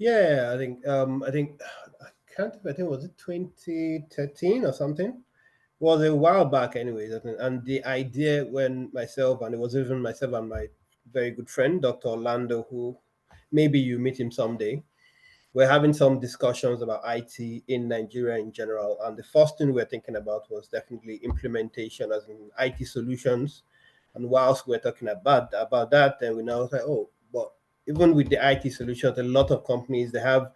Yeah, I can't. I think was it 2013 or something. Was a while back, anyways. And the idea when myself and it was even myself and my very good friend Dr. Orlando, who maybe you meet him someday. We're having some discussions about IT in Nigeria in general, and the first thing we're thinking about was definitely implementation as in IT solutions. And whilst we're talking about that, then we now say, oh, but even with the IT solutions, a lot of companies they have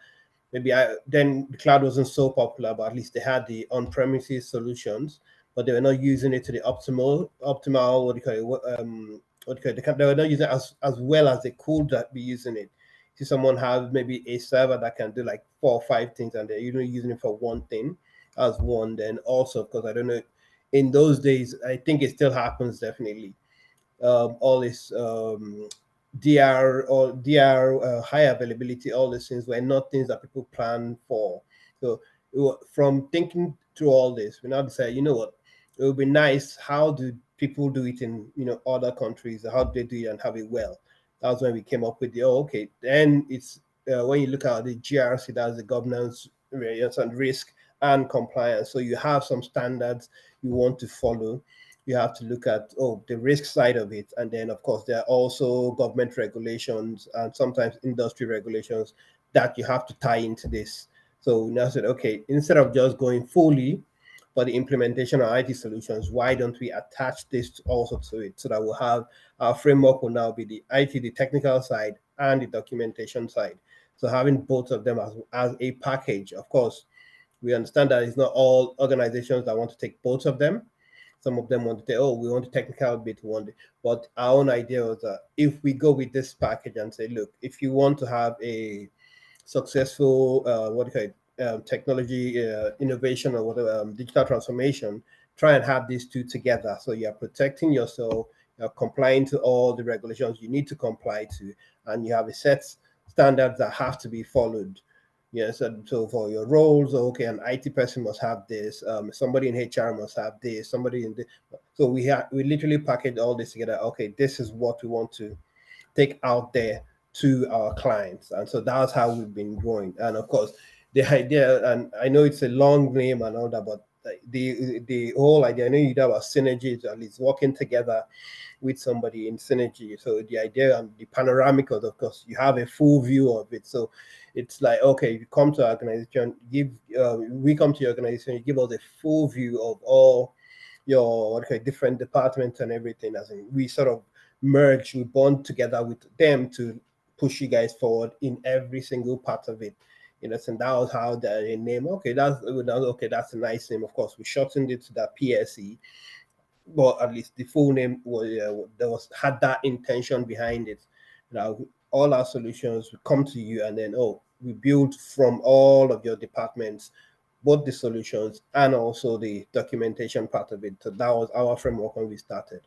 then the cloud wasn't so popular, but at least they had the on-premises solutions, but they were not using it to the optimal what do you call it, what do you call it, they were not using it as well as they could be using it. See someone have maybe a server that can do like 4 or 5 things, and they're only using it for one thing as one. Then also, because I don't know, in those days, I think it still happens definitely. All this DR or DR high availability, all these things were not things that people plan for. So from thinking through all this, we now decide, you know what, it would be nice. How do people do it in other countries? How do they do it and have it well? That's when we came up with the okay. Then it's when you look at the GRC, that's the governance, resilience, and risk and compliance. So you have some standards you want to follow. You have to look at the risk side of it, and then of course there are also government regulations and sometimes industry regulations that you have to tie into this. So we now said, okay, instead of just going fully for the implementation of IT solutions, why don't we attach this also to it, so that we'll have our framework will now be the IT, the technical side, and the documentation side. So having both of them as a package. Of course, we understand that it's not all organizations that want to take both of them. Some of them want to say, oh, we want the technical bit one day. But our own idea was that if we go with this package and say, look, if you want to have a successful, what do you call it, technology innovation or whatever, digital transformation, try and have these two together. So you're protecting yourself, you're complying to all the regulations you need to comply to, and you have a set standards that have to be followed. Yes, and so for your roles, okay, an IT person must have this, somebody in HR must have this, somebody in the. So we literally package all this together. Okay, this is what we want to take out there to our clients, and so that's how we've been growing. And of course, the idea, and I know it's a long name and all that, but the whole idea, I know you know about synergy, at least working together with somebody in synergy. So the idea and the panoramic of course, you have a full view of it. So it's like, okay, you come to our organization, we come to your organization, you give us a full view of all your different departments and everything. As in, we sort of merge, we bond together with them to push you guys forward in every single part of it. And that was how the name. Okay, that's a nice name. Of course, we shortened it to that PSE, but at least the full name was there was had that intention behind it. All our solutions will come to you, and then we build from all of your departments, both the solutions and also the documentation part of it. So that was our framework when we started.